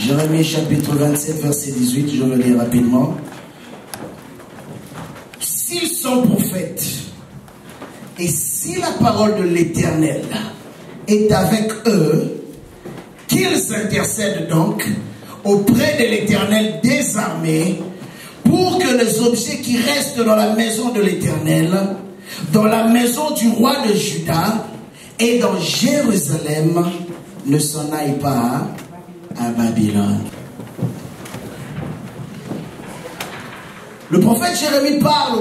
Jérémie chapitre 27, verset 18, je le lis rapidement. S'ils sont prophètes, et si la parole de l'Éternel est avec eux, qu'ils intercèdent donc auprès de l'Éternel des armées, pour que les objets qui restent dans la maison de l'Éternel, dans la maison du roi de Juda et dans Jérusalem, ne s'en aillent pas à Babylone. Le prophète Jérémie parle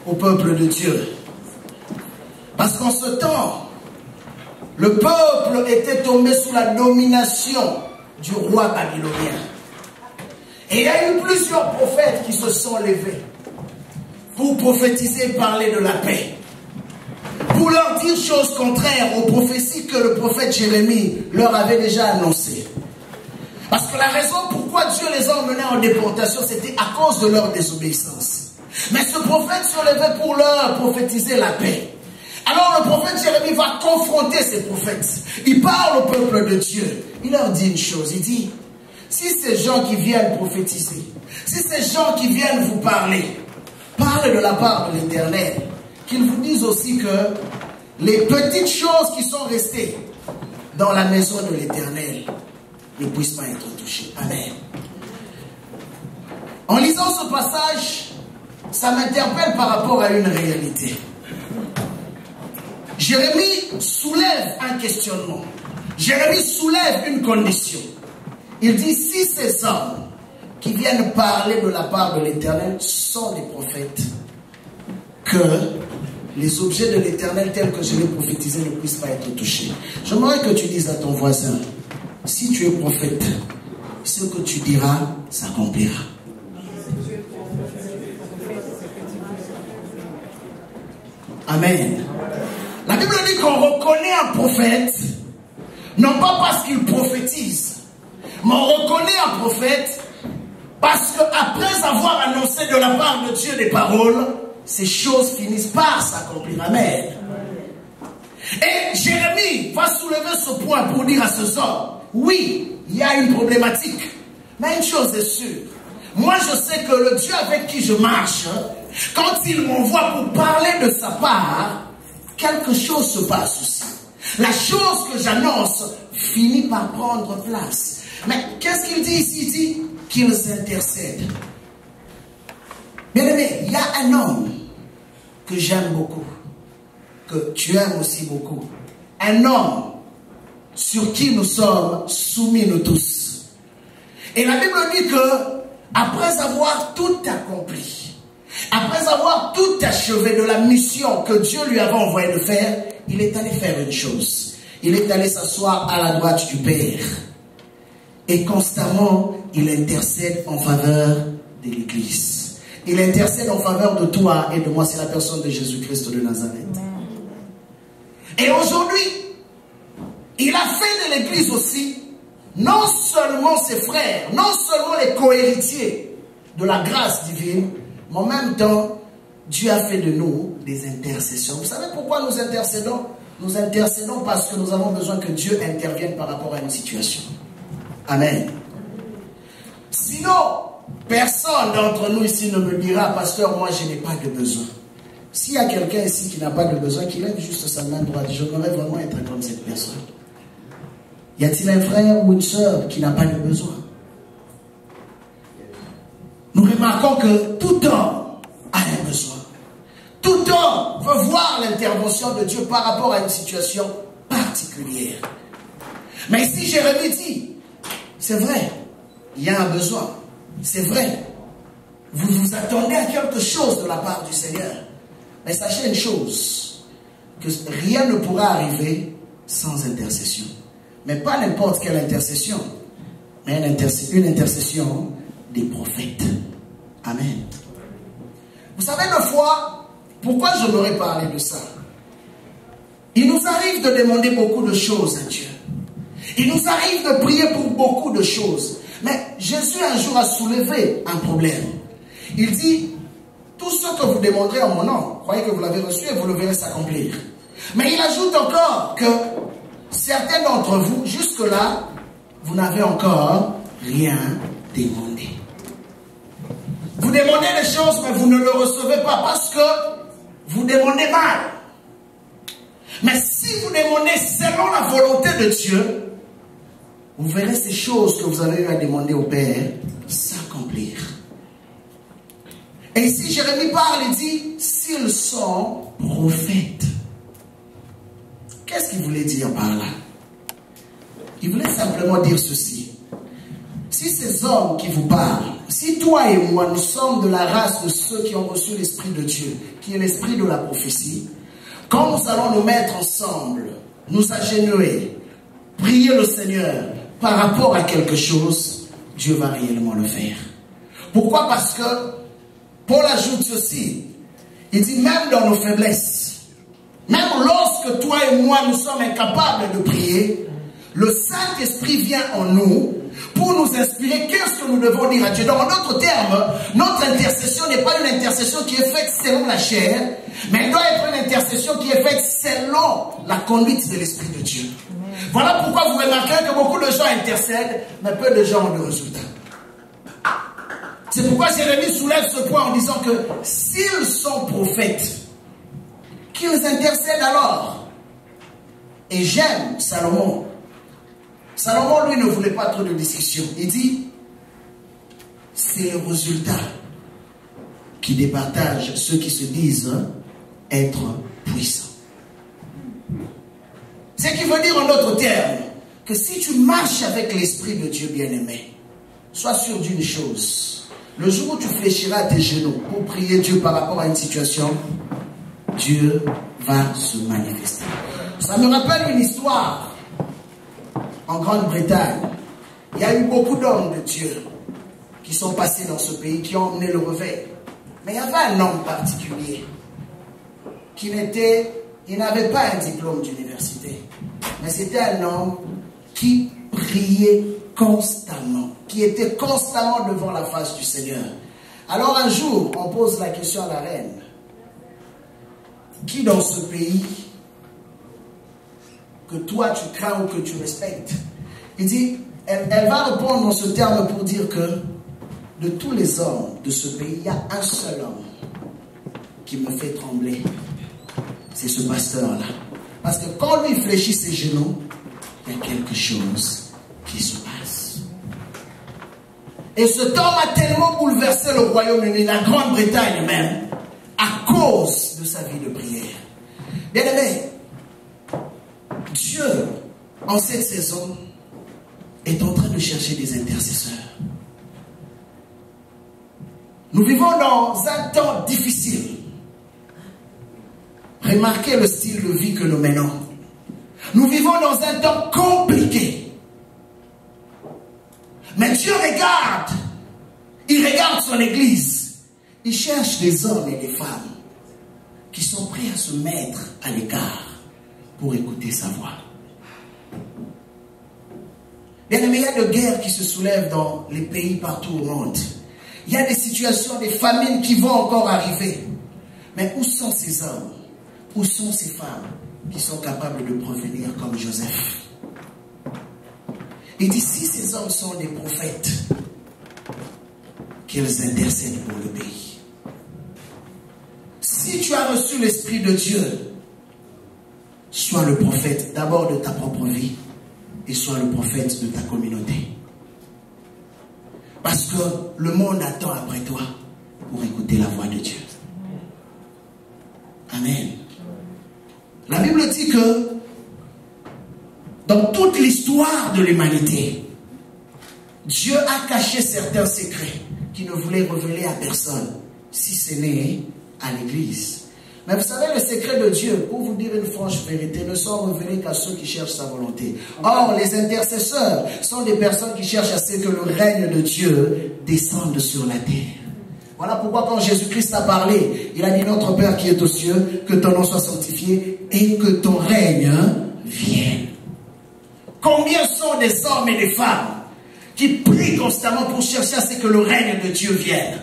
au peuple de Dieu. Parce qu'en ce temps, le peuple était tombé sous la domination du roi babylonien. Et il y a eu plusieurs prophètes qui se sont levés pour prophétiser et parler de la paix. Pour leur dire choses contraires aux prophéties que le prophète Jérémie leur avait déjà annoncées. Parce que la raison pourquoi Dieu les a emmenés en déportation, c'était à cause de leur désobéissance. Mais ce prophète se levait pour leur prophétiser la paix. Alors le prophète Jérémie va confronter ces prophètes. Il parle au peuple de Dieu. Il leur dit une chose, il dit, si ces gens qui viennent prophétiser, si ces gens qui viennent vous parler, parlent de la part de l'Éternel, qu'ils vous disent aussi que les petites choses qui sont restées dans la maison de l'Éternel ne puissent pas être touchées. Amen. En lisant ce passage, ça m'interpelle par rapport à une réalité. Jérémie soulève un questionnement. Jérémie soulève une condition. Il dit, si ces hommes qui viennent parler de la part de l'Éternel sont des prophètes, que les objets de l'Éternel tels que je l'ai prophétisé ne puissent pas être touchés. J'aimerais que tu dises à ton voisin, si tu es prophète, ce que tu diras s'accomplira. Amen. La Bible dit qu'on reconnaît un prophète, non pas parce qu'il prophétise, mais on reconnaît un prophète parce qu'après avoir annoncé de la part de Dieu des paroles, ces choses finissent par s'accomplir. Amen. Et Jérémie va soulever ce point pour dire à ces hommes, oui, il y a une problématique, mais une chose est sûre. Moi, je sais que le Dieu avec qui je marche, quand il m'envoie pour parler de sa part, quelque chose se passe aussi. La chose que j'annonce finit par prendre place. Mais qu'est-ce qu'il dit ici? Il dit qu'ils intercèdent. Bien aimé, il y a un homme que j'aime beaucoup, que tu aimes aussi beaucoup. Un homme sur qui nous sommes soumis nous tous. Et la Bible dit que après avoir tout accompli, après avoir tout achevé de la mission que Dieu lui avait envoyé de faire, il est allé faire une chose. Il est allé s'asseoir à la droite du Père. Et constamment, il intercède en faveur de l'Église. Il intercède en faveur de toi et de moi. C'est la personne de Jésus-Christ de Nazareth. Et aujourd'hui, il a fait de l'Église aussi, non seulement ses frères, non seulement les cohéritiers de la grâce divine, mais en même temps, Dieu a fait de nous des intercessions. Vous savez pourquoi nous intercédons? Nous intercédons parce que nous avons besoin que Dieu intervienne par rapport à une situation. Amen. Sinon, personne d'entre nous ici ne me dira, pasteur, moi je n'ai pas de besoin. S'il y a quelqu'un ici qui n'a pas de besoin, qu'il lève juste sa main droite. J'aimerais vraiment être comme cette personne. Y a-t-il un frère ou une sœur qui n'a pas de besoin? Nous remarquons que tout homme a un besoin. Tout homme veut voir l'intervention de Dieu par rapport à une situation particulière. Mais si Jérémie dit, c'est vrai, il y a un besoin, c'est vrai, vous vous attendez à quelque chose de la part du Seigneur. Mais sachez une chose, que rien ne pourra arriver sans intercession. Mais pas n'importe quelle intercession, mais une intercession des prophètes. Amen. Vous savez, une fois, pourquoi je m'aurais parlé de ça? Il nous arrive de demander beaucoup de choses à Dieu. Il nous arrive de prier pour beaucoup de choses. Mais Jésus un jour a soulevé un problème. Il dit, tout ce que vous demanderez en mon nom, croyez que vous l'avez reçu et vous le verrez s'accomplir. Mais il ajoute encore que certains d'entre vous, jusque-là, vous n'avez encore rien demander. Vous demandez des choses, mais vous ne le recevez pas parce que vous demandez mal. Mais si vous demandez selon la volonté de Dieu, vous verrez ces choses que vous avez eu à demander au Père s'accomplir. Et ici, Jérémie parle et dit, s'ils sont prophètes. Qu'est-ce qu'il voulait dire par là? Il voulait simplement dire ceci. Si ces hommes qui vous parlent, si toi et moi, nous sommes de la race de ceux qui ont reçu l'Esprit de Dieu, qui est l'Esprit de la prophétie, quand nous allons nous mettre ensemble, nous agenouiller, prier le Seigneur par rapport à quelque chose, Dieu va réellement le faire. Pourquoi? Parce que Paul ajoute ceci. Il dit même dans nos faiblesses, même lorsque toi et moi nous sommes incapables de prier, le Saint-Esprit vient en nous pour nous inspirer qu'est-ce que nous devons dire à Dieu. Donc en d'autres termes, notre intercession n'est pas une intercession qui est faite selon la chair, mais elle doit être une intercession qui est faite selon la conduite de l'Esprit de Dieu. Voilà pourquoi vous remarquez que beaucoup de gens intercèdent, mais peu de gens ont de résultats. C'est pourquoi Jérémie soulève ce point en disant que s'ils sont prophètes, qu'ils intercèdent alors. Et j'aime Salomon. Salomon, lui, ne voulait pas trop de discussion. Il dit, c'est le résultat qui départage ceux qui se disent être puissants. Ce qui veut dire en d'autres termes, que si tu marches avec l'Esprit de Dieu bien-aimé, sois sûr d'une chose. Le jour où tu fléchiras à tes genoux pour prier Dieu par rapport à une situation, Dieu va se manifester. Ça me rappelle une histoire. En Grande-Bretagne, il y a eu beaucoup d'hommes de Dieu qui sont passés dans ce pays, qui ont emmené le réveil. Mais il y avait un homme particulier qui n'avait pas un diplôme d'université. Mais c'était un homme qui priait constamment, qui était constamment devant la face du Seigneur. Alors un jour, on pose la question à la reine. Qui dans ce pays que toi tu crains ou que tu respectes? Il dit, elle va répondre dans ce terme pour dire que de tous les hommes de ce pays, il y a un seul homme qui me fait trembler. C'est ce pasteur-là. Parce que quand lui fléchit ses genoux, il y a quelque chose qui se passe. Et cet homme a tellement bouleversé le Royaume-Uni, la Grande-Bretagne même, à cause de sa vie de prière. Bien-aimé, Dieu, en cette saison, est en train de chercher des intercesseurs. Nous vivons dans un temps difficile. Remarquez le style de vie que nous menons. Nous vivons dans un temps compliqué. Mais Dieu regarde. Il regarde son église. Il cherche des hommes et des femmes qui sont prêts à se mettre à l'écart pour écouter sa voix. Bien aimé, il y a des guerres qui se soulèvent dans les pays partout au monde. Il y a des situations, des famines qui vont encore arriver. Mais où sont ces hommes? Où sont ces femmes qui sont capables de prévenir comme Joseph? Il dit, si ces hommes sont des prophètes, qu'ils intercèdent pour le pays. Si tu as reçu l'Esprit de Dieu, sois le prophète d'abord de ta propre vie et sois le prophète de ta communauté. Parce que le monde attend après toi pour écouter la voix de Dieu. Amen. La Bible dit que dans toute l'histoire de l'humanité, Dieu a caché certains secrets qu'il ne voulait révéler à personne, si ce n'est à l'Église. Mais vous savez, les secrets de Dieu, pour vous dire une franche vérité, ne sont révélés qu'à ceux qui cherchent sa volonté. Or, les intercesseurs sont des personnes qui cherchent à ce que le règne de Dieu descende sur la terre. Voilà pourquoi quand Jésus-Christ a parlé, il a dit, notre Père qui est aux cieux, que ton nom soit sanctifié et que ton règne vienne. Combien sont des hommes et des femmes qui prient constamment pour chercher à ce que le règne de Dieu vienne?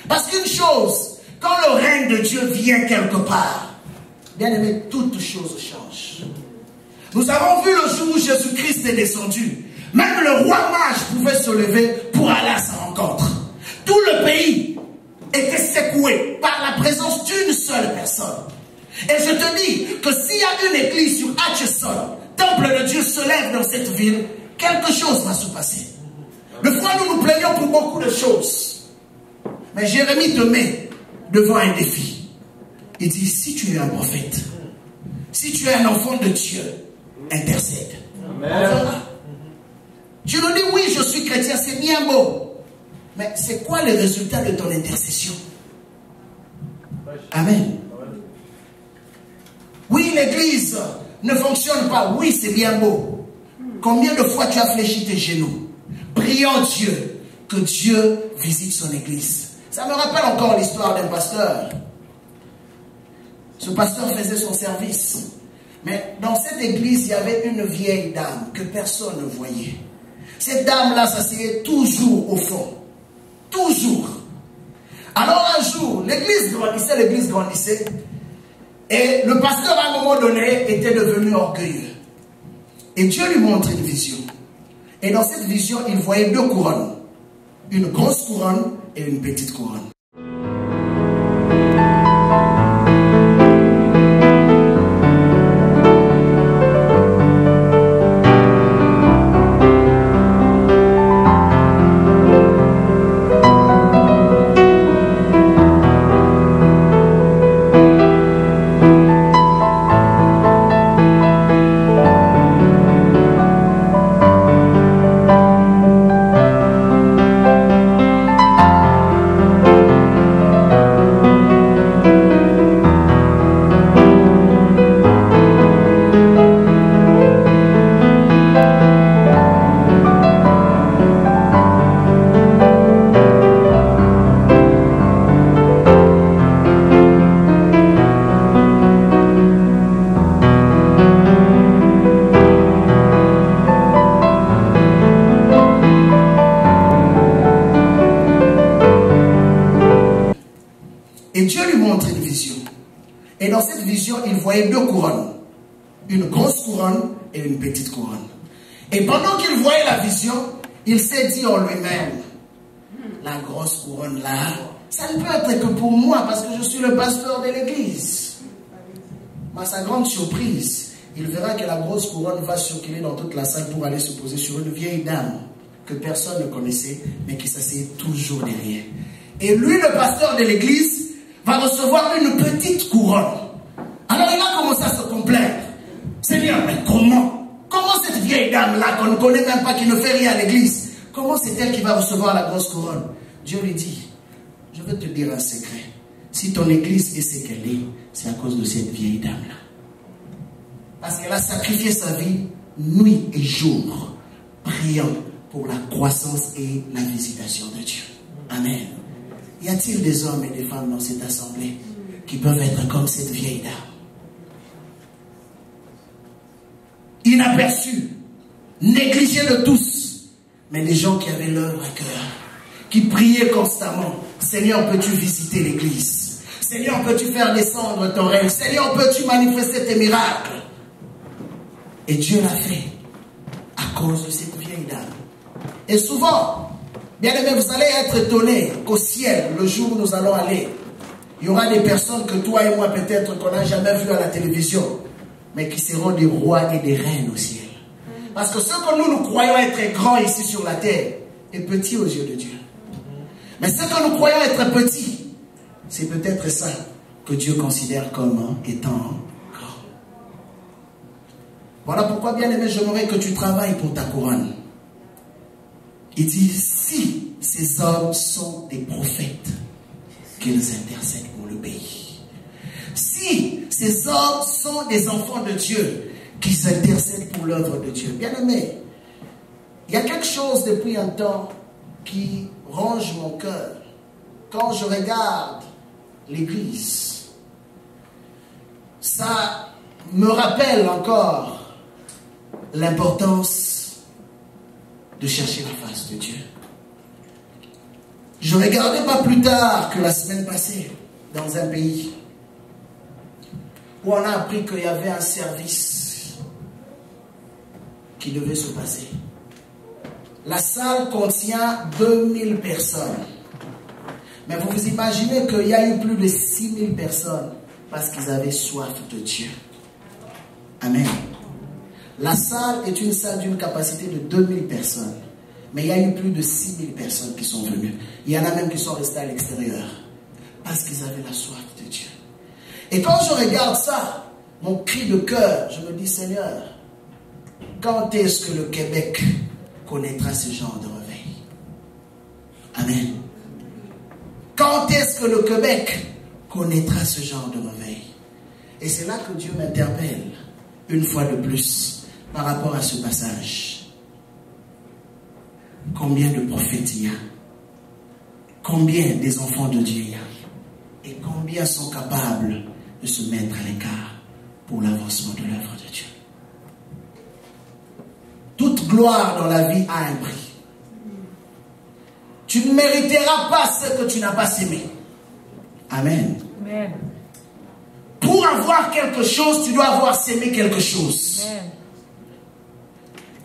Parce qu'une chose, quand le règne de Dieu vient quelque part, bien aimé, toutes choses changent. Nous avons vu le jour où Jésus-Christ est descendu. Même le roi mage pouvait se lever pour aller à sa rencontre. Tout le pays était secoué par la présence d'une seule personne. Et je te dis que s'il y a une église sur Hutchison, temple de Dieu se lève dans cette ville, quelque chose va se passer. Le fois nous nous plaignons pour beaucoup de choses. Mais Jérémie te met devant un défi. Il dit, si tu es un prophète, si tu es un enfant de Dieu, intercède. Amen. Tu nous dis, oui, je suis chrétien, c'est bien beau. Mais c'est quoi le résultat de ton intercession? Amen. Oui, l'église ne fonctionne pas. Oui, c'est bien beau. Combien de fois tu as fléchi tes genoux? Prions Dieu, que Dieu visite son église. Ça me rappelle encore l'histoire d'un pasteur. Ce pasteur faisait son service. Mais dans cette église, il y avait une vieille dame que personne ne voyait. Cette dame-là s'asseyait toujours au fond. Toujours. Alors un jour, l'église grandissait. Et le pasteur, à un moment donné, était devenu orgueilleux. Et Dieu lui montre une vision. Et dans cette vision, il voyait deux couronnes. Une grosse couronne et une petite couronne. Il voyait deux couronnes, une grosse couronne et une petite couronne. Et pendant qu'il voyait la vision, il s'est dit en lui-même, la grosse couronne là, ça ne peut être que pour moi parce que je suis le pasteur de l'église. Mais à sa grande surprise, il verra que la grosse couronne va circuler dans toute la salle pour aller se poser sur une vieille dame que personne ne connaissait, mais qui s'asseyait toujours derrière. Et lui, le pasteur de l'église, va recevoir une petite couronne. Alors il a commencé à se complaire. Seigneur, mais comment cette vieille dame-là qu'on ne connaît même pas, qui ne fait rien à l'église, comment c'est elle qui va recevoir la grosse couronne? Dieu lui dit, je veux te dire un secret. Si ton église est ce qu'elle est, c'est à cause de cette vieille dame-là. Parce qu'elle a sacrifié sa vie nuit et jour, priant pour la croissance et la visitation de Dieu. Amen. Y a-t-il des hommes et des femmes dans cette assemblée qui peuvent être comme cette vieille dame? Inaperçus, négligés de tous, mais des gens qui avaient l'œuvre à cœur, qui priaient constamment. Seigneur, peux-tu visiter l'église? Seigneur, peux-tu faire descendre ton règne? Seigneur, peux-tu manifester tes miracles? Et Dieu l'a fait à cause de cette vieille dame. Et souvent, bien aimé, vous allez être étonnés qu'au ciel, le jour où nous allons aller, il y aura des personnes que toi et moi peut-être qu'on n'a jamais vues à la télévision, mais qui seront des rois et des reines au ciel. Parce que ce que nous croyons être grand ici sur la terre est petit aux yeux de Dieu. Mais ce que nous croyons être petit, c'est peut-être ça que Dieu considère comme étant grand. Voilà pourquoi, bien aimé, j'aimerais que tu travailles pour ta couronne. Il dit, si ces hommes sont des prophètes, qu'ils intercèdent pour le pays. Si ces hommes sont des enfants de Dieu, qu'ils intercèdent pour l'œuvre de Dieu. Bien aimé, il y a quelque chose depuis un temps qui ronge mon cœur. Quand je regarde l'église, ça me rappelle encore l'importance de chercher la face de Dieu. Je regardais pas plus tard que la semaine passée dans un pays où on a appris qu'il y avait un service qui devait se passer. La salle contient 2000 personnes. Mais vous vous imaginez qu'il y a eu plus de 6000 personnes parce qu'ils avaient soif de Dieu. Amen. La salle est une salle d'une capacité de 2000 personnes. Mais il y a eu plus de 6000 personnes qui sont venues. Il y en a même qui sont restés à l'extérieur. Parce qu'ils avaient la soif de Dieu. Et quand je regarde ça, mon cri de cœur, je me dis, Seigneur, quand est-ce que le Québec connaîtra ce genre de réveil? Amen. Quand est-ce que le Québec connaîtra ce genre de réveil? Et c'est là que Dieu m'interpelle, une fois de plus, par rapport à ce passage. Combien de prophètes il y a? Combien des enfants de Dieu il y a? Et combien sont capables de se mettre à l'écart pour l'avancement de l'œuvre de Dieu? Toute gloire dans la vie a un prix. Tu ne mériteras pas ce que tu n'as pas sémé. Amen. Amen. Pour avoir quelque chose, tu dois avoir sémé quelque chose. Amen.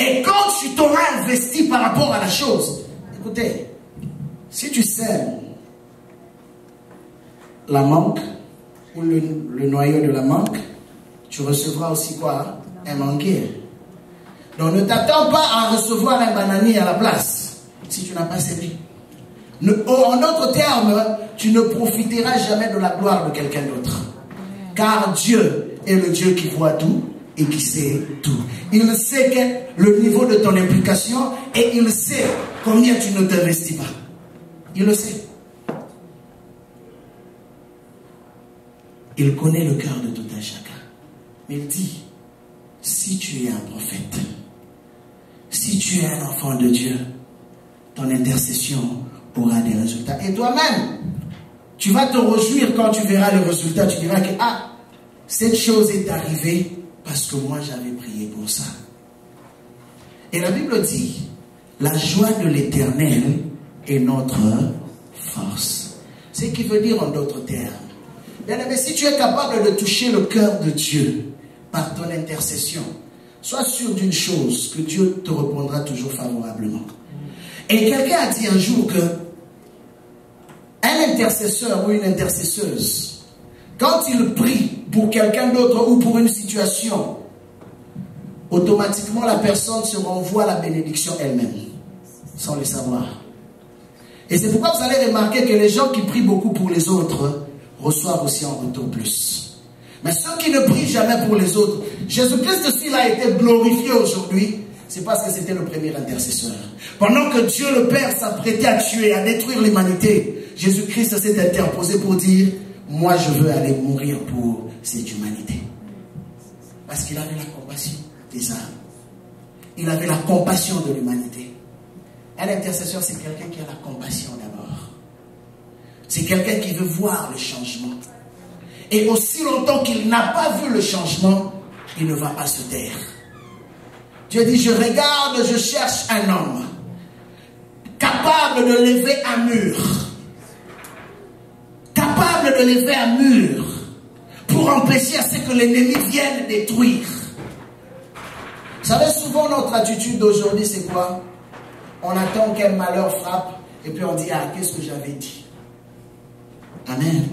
Et quand tu t'auras investi par rapport à la chose, écoutez, si tu sèmes la mangue ou le noyau de la mangue, tu recevras aussi quoi? Un manguier. Donc ne t'attends pas à recevoir un bananier à la place si tu n'as pas sémé. En d'autres termes, tu ne profiteras jamais de la gloire de quelqu'un d'autre. Car Dieu est le Dieu qui voit tout et qui sait tout. Il sait que le niveau de ton implication et il sait combien tu ne t'investis pas. Il le sait. Il connaît le cœur de tout un chacun. Mais il dit, si tu es un prophète, si tu es un enfant de Dieu, ton intercession aura des résultats. Et toi-même, tu vas te réjouir quand tu verras le résultat. Tu diras que, ah, cette chose est arrivée parce que moi j'avais prié pour ça. Et la Bible dit, la joie de l'Éternel est notre force. Ce qui veut dire en d'autres termes, bien aimé, si tu es capable de toucher le cœur de Dieu par ton intercession, sois sûr d'une chose, que Dieu te répondra toujours favorablement. Et quelqu'un a dit un jour que un intercesseur ou une intercesseuse, quand il prie pour quelqu'un d'autre ou pour une situation, automatiquement la personne se renvoie à la bénédiction elle-même, sans le savoir. Et c'est pourquoi vous allez remarquer que les gens qui prient beaucoup pour les autres reçoivent aussi en retour plus. Mais ceux qui ne prient jamais pour les autres, Jésus-Christ, s'il a été glorifié aujourd'hui, c'est parce que c'était le premier intercesseur. Pendant que Dieu le Père s'apprêtait à tuer, à détruire l'humanité, Jésus-Christ s'est interposé pour dire, moi je veux aller mourir pour cette humanité. Parce qu'il avait la compassion des âmes. Il avait la compassion de l'humanité. Un intercesseur, c'est quelqu'un qui a la compassion d'abord. C'est quelqu'un qui veut voir le changement. Et aussi longtemps qu'il n'a pas vu le changement, il ne va pas se taire. Dieu dit, je regarde, je cherche un homme capable de lever un mur. Capable de lever un mur pour empêcher à ce que l'ennemi vienne détruire. Vous savez, souvent notre attitude d'aujourd'hui, c'est quoi? On attend qu'un malheur frappe et puis on dit, ah, qu'est-ce que j'avais dit? Amen.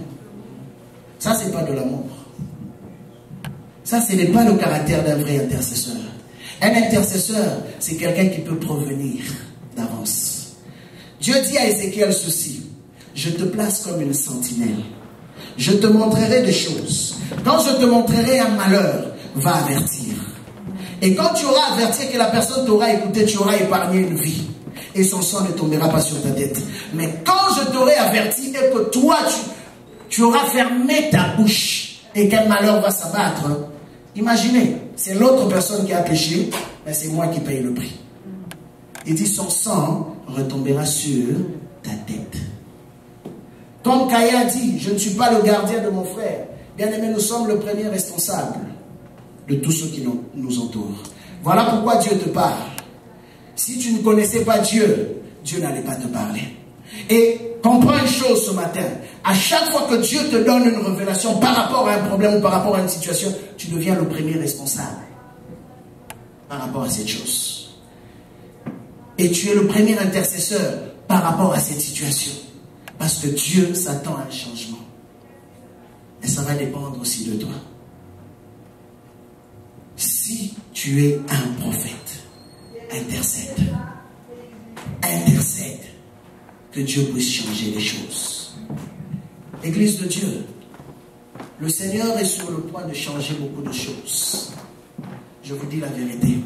Ça, c'est pas de l'amour. Ça, ce n'est pas le caractère d'un vrai intercesseur. Un intercesseur, c'est quelqu'un qui peut provenir d'avance. Dieu dit à Ézéchiel ceci, je te place comme une sentinelle. Je te montrerai des choses. Quand je te montrerai un malheur, va avertir. Et quand tu auras averti que la personne t'aura écouté, tu auras épargné une vie. Et son sang ne tombera pas sur ta tête. Mais quand je t'aurai averti et que toi, tu auras fermé ta bouche et qu'un malheur va s'abattre, imaginez, c'est l'autre personne qui a péché, mais c'est moi qui paye le prix. Il dit, son sang retombera sur ta tête. Comme Kaya dit, je ne suis pas le gardien de mon frère. Bien aimé, nous sommes le premier responsable de tous ceux qui nous entourent. Voilà pourquoi Dieu te parle. Si tu ne connaissais pas Dieu, Dieu n'allait pas te parler. Et comprends une chose ce matin. À chaque fois que Dieu te donne une révélation par rapport à un problème ou par rapport à une situation, tu deviens le premier responsable par rapport à cette chose. Et tu es le premier intercesseur par rapport à cette situation. Parce que Dieu s'attend à un changement. Et ça va dépendre aussi de toi. Si tu es un prophète, intercède. Intercède. Que Dieu puisse changer les choses. Église de Dieu, le Seigneur est sur le point de changer beaucoup de choses. Je vous dis la vérité.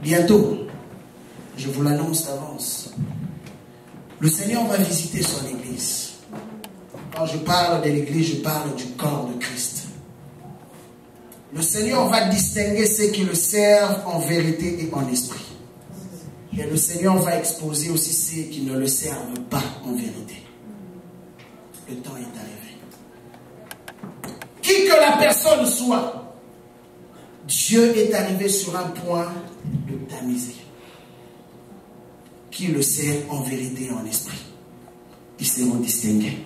Bientôt, je vous l'annonce d'avance, le Seigneur va visiter son Église. Quand je parle de l'Église, je parle du corps de Christ. Le Seigneur va distinguer ceux qui le servent en vérité et en esprit. Et le Seigneur va exposer aussi ceux qui ne le servent pas en vérité. Le temps est arrivé. Qui que la personne soit, Dieu est arrivé sur un point de tamiser. Qui le sert en vérité et en esprit, ils seront distingués.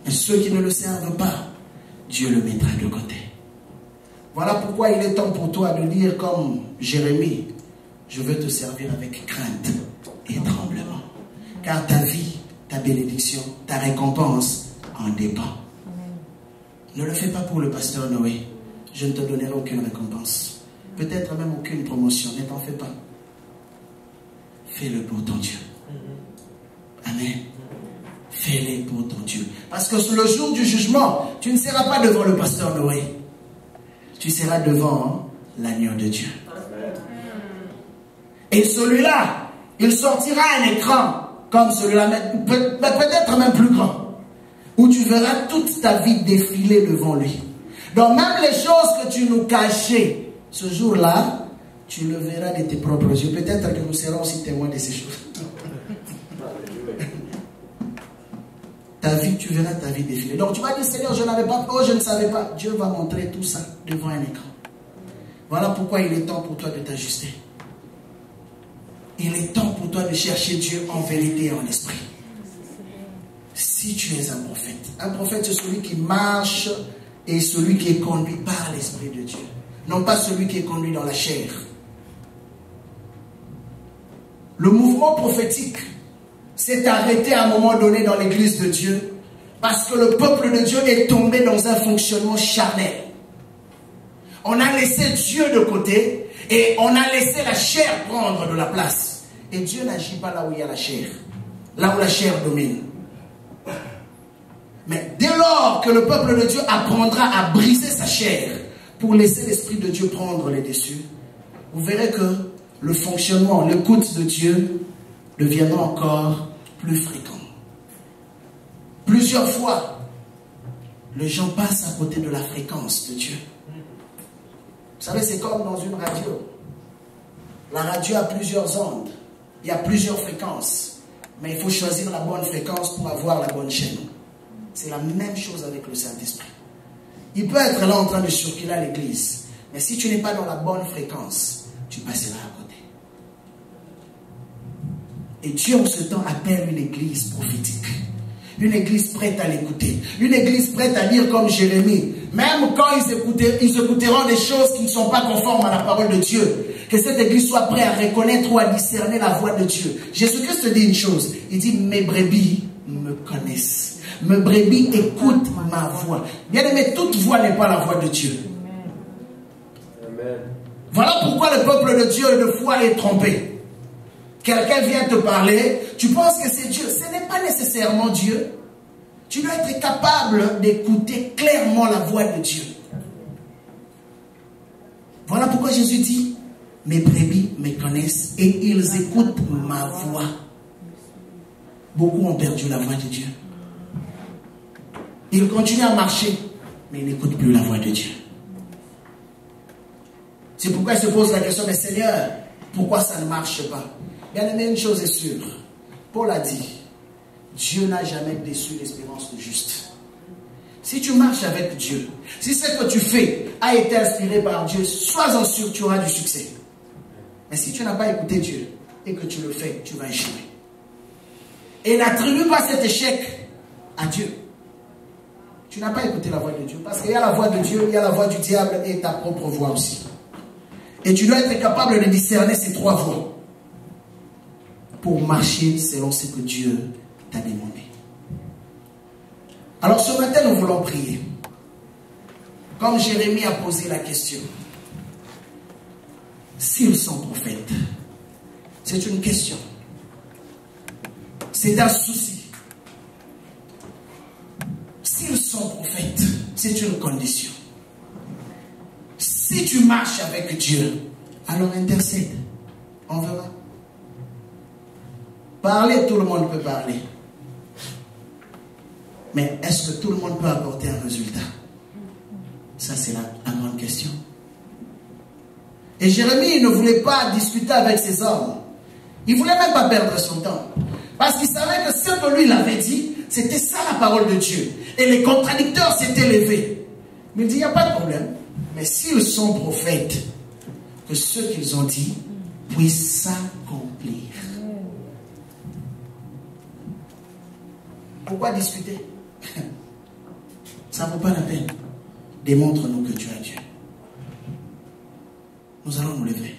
Et ceux qui ne le servent pas, Dieu le mettra de côté. Voilà pourquoi il est temps pour toi de dire comme Jérémie, je veux te servir avec crainte et tremblement. Car ta vie, ta bénédiction, ta récompense en dépend. Ne le fais pas pour le pasteur Noé. Je ne te donnerai aucune récompense. Peut-être même aucune promotion. Ne t'en fais pas. Fais-le pour ton Dieu. Amen. Fais-le pour ton Dieu. Parce que sur le jour du jugement, tu ne seras pas devant le pasteur Noé. Tu seras devant l'agneau de Dieu. Et celui-là, il sortira un écran comme celui-là, mais peut-être même plus grand, où tu verras toute ta vie défiler devant lui. Donc même les choses que tu nous cachais ce jour-là, tu le verras de tes propres yeux. Peut-être que nous serons aussi témoins de ces choses. Ta vie, tu verras ta vie défiler. Donc tu vas dire, Seigneur, je n'avais pas, oh je ne savais pas. Dieu va montrer tout ça devant un écran. Voilà pourquoi il est temps pour toi de t'ajuster. Il est temps pour toi de chercher Dieu en vérité et en esprit. Si tu es un prophète c'est celui qui marche et celui qui est conduit par l'Esprit de Dieu. Non pas celui qui est conduit dans la chair. Le mouvement prophétique s'est arrêté à un moment donné dans l'église de Dieu parce que le peuple de Dieu est tombé dans un fonctionnement charnel. On a laissé Dieu de côté et on a laissé la chair prendre de la place. Et Dieu n'agit pas là où il y a la chair, là où la chair domine. Mais dès lors que le peuple de Dieu apprendra à briser sa chair pour laisser l'Esprit de Dieu prendre les dessus, vous verrez que le fonctionnement, l'écoute de Dieu deviendra encore plus fréquent. Plusieurs fois, les gens passent à côté de la fréquence de Dieu. Vous savez, c'est comme dans une radio. La radio a plusieurs ondes, il y a plusieurs fréquences, mais il faut choisir la bonne fréquence pour avoir la bonne chaîne. C'est la même chose avec le Saint-Esprit. Il peut être là en train de circuler à l'église, mais si tu n'es pas dans la bonne fréquence, tu passeras à côté. Et Dieu en ce temps appelle une église prophétique. Une église prête à l'écouter. Une église prête à dire comme Jérémie. Même quand ils écouteront des choses qui ne sont pas conformes à la parole de Dieu. Que cette église soit prête à reconnaître ou à discerner la voix de Dieu. Jésus-Christ dit une chose. Il dit, mes brebis me connaissent. Mes brebis écoutent ma voix. Bien aimé, toute voix n'est pas la voix de Dieu. Amen. Voilà pourquoi le peuple de Dieu de foi est trompé. Quelqu'un vient te parler, tu penses que c'est Dieu. Ce n'est pas nécessairement Dieu. Tu dois être capable d'écouter clairement la voix de Dieu. Voilà pourquoi Jésus dit, mes brebis me connaissent et ils écoutent ma voix. Beaucoup ont perdu la voix de Dieu. Ils continuent à marcher, mais ils n'écoutent plus la voix de Dieu. C'est pourquoi ils se posent la question, mais Seigneur, pourquoi ça ne marche pas? Bien aimé, une chose est sûre. Paul a dit, Dieu n'a jamais déçu l'espérance du juste. Si tu marches avec Dieu, si ce que tu fais a été inspiré par Dieu, sois-en sûr que tu auras du succès. Mais si tu n'as pas écouté Dieu et que tu le fais, tu vas échouer. Et n'attribue pas cet échec à Dieu. Tu n'as pas écouté la voix de Dieu. Parce qu'il y a la voix de Dieu, il y a la voix du diable et ta propre voix aussi. Et tu dois être capable de discerner ces trois voix. pour marcher selon ce que Dieu t'a demandé. Alors ce matin, nous voulons prier. Comme Jérémie a posé la question, s'ils sont prophètes, c'est une question. C'est un souci. S'ils sont prophètes, c'est une condition. Si tu marches avec Dieu, alors intercède. On verra. Parler, tout le monde peut parler. Mais est-ce que tout le monde peut apporter un résultat? Ça, c'est la grande question. Et Jérémie ne voulait pas discuter avec ses hommes. Il ne voulait même pas perdre son temps. Parce qu'il savait que ce que lui il avait dit, c'était ça la parole de Dieu. Et les contradicteurs s'étaient levés. Mais il dit, il n'y a pas de problème. Mais s'ils sont prophètes, que ce qu'ils ont dit puisse s'accomplir. Pourquoi discuter? Ça ne vaut pas la peine. Démontre-nous que tu as Dieu. Nous allons nous lever.